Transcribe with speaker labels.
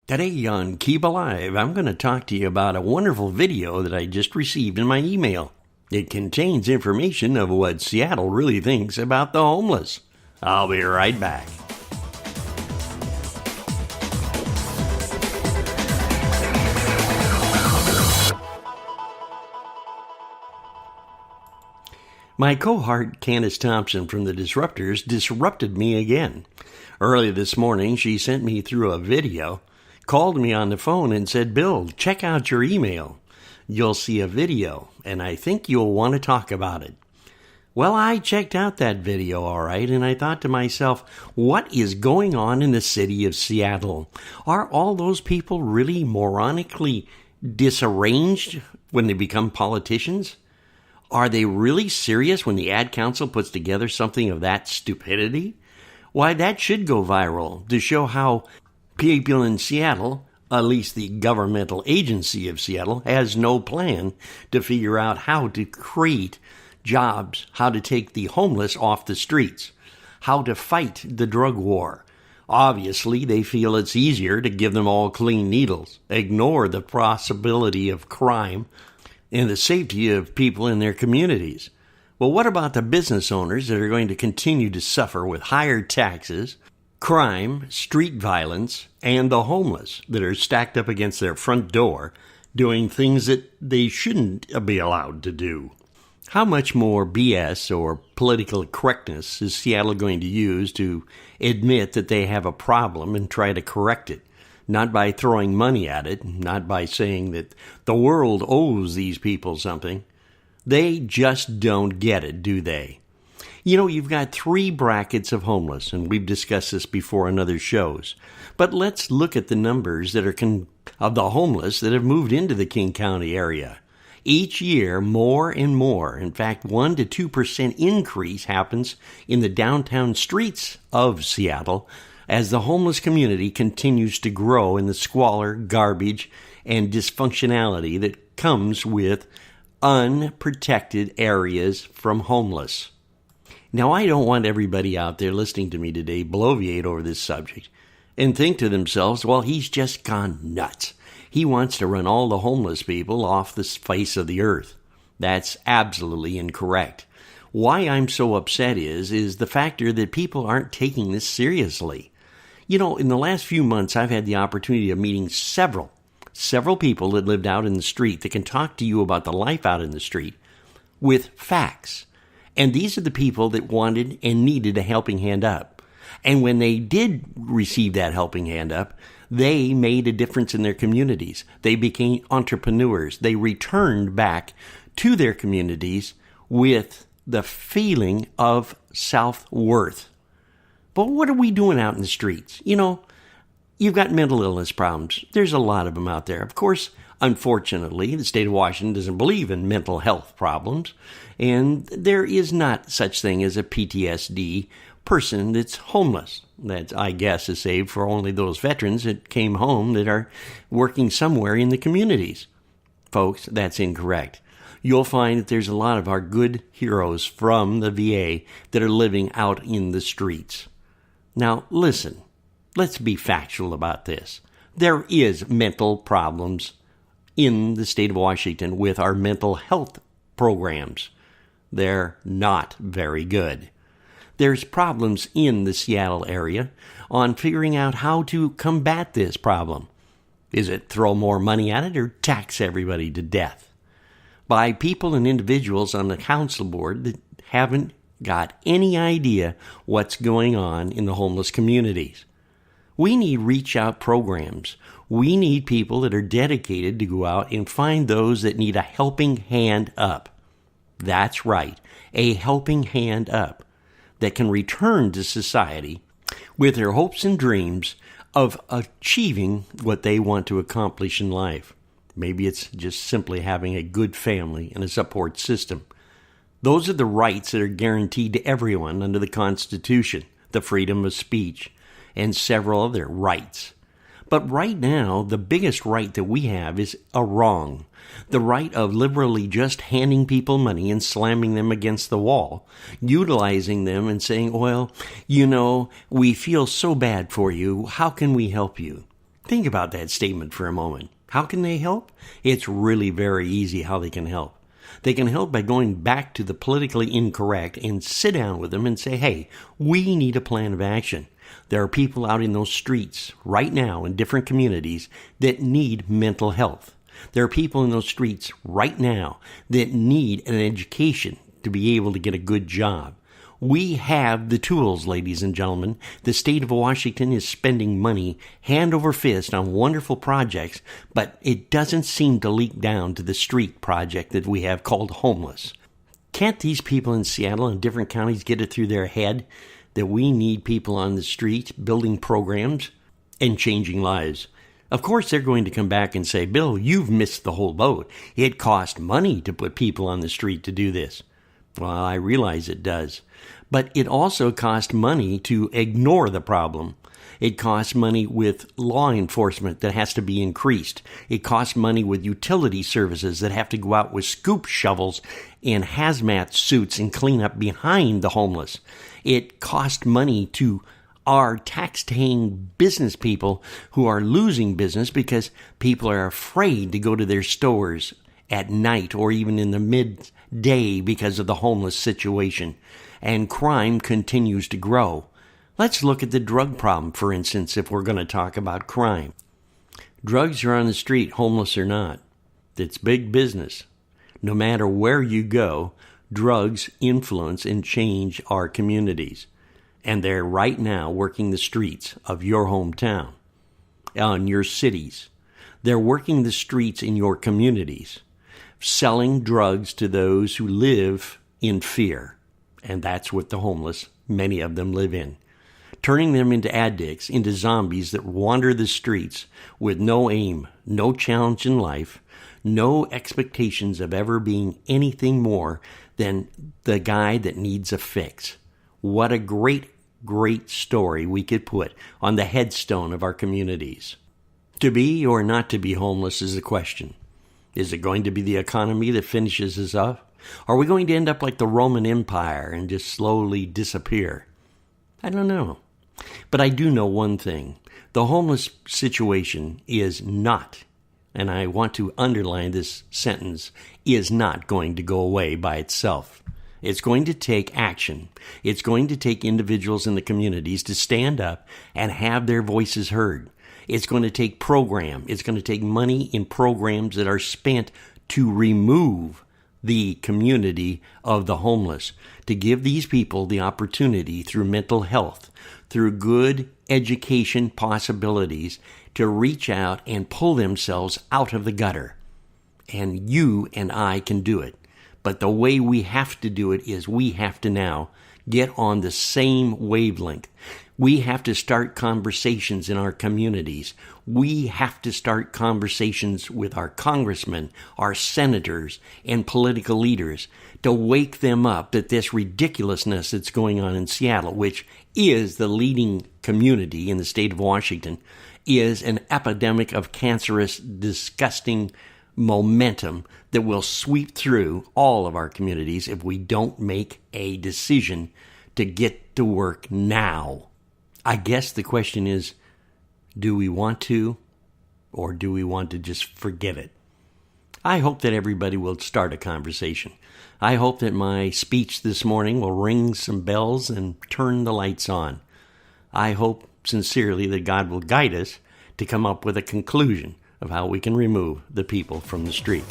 Speaker 1: Today on Keep Alive, I'm going to talk to you about a wonderful video that I just received in my email. It contains information of what Seattle really thinks about the homeless. I'll be right back. My cohort Candace Thompson from the Disruptors disrupted me again. Early this morning, she sent me through a video, called me on the phone and said, "Bill, check out your email. You'll see a video, and I think you'll want to talk about it." Well, I checked out that video, all right, and I thought to myself, what is going on in the city of Seattle? Are all those people really moronically disarranged when they become politicians? Are they really serious when the ad council puts together something of that stupidity? Why, that should go viral to show how people in Seattle, at least the governmental agency of Seattle, has no plan to figure out how to create jobs, how to take the homeless off the streets, how to fight the drug war. Obviously, they feel it's easier to give them all clean needles, ignore the possibility of crime and the safety of people in their communities. Well, what about the business owners that are going to continue to suffer with higher taxes, crime, street violence, and the homeless that are stacked up against their front door doing things that they shouldn't be allowed to do? How much more BS or political correctness is Seattle going to use to admit that they have a problem and try to correct it? Not by throwing money at it, not by saying that the world owes these people something. They just don't get it, do they? You know, you've got three brackets of homeless, and we've discussed this before on other shows. But let's look at the numbers that are of the homeless that have moved into the King County area. Each year, more and more, in fact, 1 to 2% increase happens in the downtown streets of Seattle as the homeless community continues to grow in the squalor, garbage, and dysfunctionality that comes with unprotected areas from homeless. Now, I don't want everybody out there listening to me today bloviate over this subject and think to themselves, well, he's just gone nuts. He wants to run all the homeless people off the face of the earth. That's absolutely incorrect. Why I'm so upset is the factor that people aren't taking this seriously. You know, in the last few months, I've had the opportunity of meeting several people that lived out in the street that can talk to you about the life out in the street with facts. And these are the people that wanted and needed a helping hand up. And when they did receive that helping hand up, they made a difference in their communities. They became entrepreneurs. They returned back to their communities with the feeling of self-worth. But what are we doing out in the streets? You know, you've got mental illness problems. There's a lot of them out there. Of course, unfortunately, the state of Washington doesn't believe in mental health problems, and there is not such thing as a PTSD person that's homeless. That, I guess, is saved for only those veterans that came home that are working somewhere in the communities. Folks, that's incorrect. You'll find that there's a lot of our good heroes from the VA that are living out in the streets. Now, listen, let's be factual about this. There is mental problems in the state of Washington with our mental health programs. They're not very good. There's problems in the Seattle area on figuring out how to combat this problem. Is it throw more money at it or tax everybody to death? By people and individuals on the council board that haven't got any idea what's going on in the homeless communities. We need reach-out programs. We need people that are dedicated to go out and find those that need a helping hand up. That's right, a helping hand up that can return to society with their hopes and dreams of achieving what they want to accomplish in life. Maybe it's just simply having a good family and a support system. Those are the rights that are guaranteed to everyone under the Constitution, the freedom of speech, and several other rights. But right now, the biggest right that we have is a wrong. The right of liberally just handing people money and slamming them against the wall, utilizing them and saying, well, you know, we feel so bad for you. How can we help you? Think about that statement for a moment. How can they help? It's really very easy how they can help. They can help by going back to the politically incorrect and sit down with them and say, hey, we need a plan of action. There are people out in those streets right now in different communities that need mental health. There are people in those streets right now that need an education to be able to get a good job. We have the tools, ladies and gentlemen. The state of Washington is spending money hand over fist on wonderful projects, but it doesn't seem to leak down to the street project that we have called homeless. Can't these people in Seattle and different counties get it through their head that we need people on the street building programs and changing lives? Of course, they're going to come back and say, Bill, you've missed the whole boat. It cost money to put people on the street to do this. Well, I realize it does. But it also costs money to ignore the problem. It costs money with law enforcement that has to be increased. It costs money with utility services that have to go out with scoop shovels and hazmat suits and clean up behind the homeless. It costs money to our tax-paying business people who are losing business because people are afraid to go to their stores at night or even in the midday because of the homeless situation. And crime continues to grow. Let's look at the drug problem, for instance, if we're going to talk about crime. Drugs are on the street, homeless or not. It's big business. No matter where you go, drugs influence and change our communities. And they're right now working the streets of your hometown, in your cities. They're working the streets in your communities, selling drugs to those who live in fear. And that's what the homeless, many of them, live in. Turning them into addicts, into zombies that wander the streets with no aim, no challenge in life, no expectations of ever being anything more than the guy that needs a fix. What a great, great story we could put on the headstone of our communities. To be or not to be homeless is the question. Is it going to be the economy that finishes us up? Are we going to end up like the Roman Empire and just slowly disappear? I don't know. But I do know one thing. The homeless situation is not, and I want to underline this sentence, is not going to go away by itself. It's going to take action. It's going to take individuals in the communities to stand up and have their voices heard. It's going to take program. It's going to take money in programs that are spent to remove the community of the homeless, to give these people the opportunity through mental health, through good education possibilities, to reach out and pull themselves out of the gutter. And you and I can do it. But the way we have to do it is we have to now get on the same wavelength. We have to start conversations in our communities. We have to start conversations with our congressmen, our senators, and political leaders to wake them up that this ridiculousness that's going on in Seattle, which is the leading community in the state of Washington, is an epidemic of cancerous, disgusting momentum that will sweep through all of our communities if we don't make a decision to get to work now. I guess the question is, do we want to, or do we want to just forget it? I hope that everybody will start a conversation. I hope that my speech this morning will ring some bells and turn the lights on. I hope sincerely that God will guide us to come up with a conclusion of how we can remove the people from the street.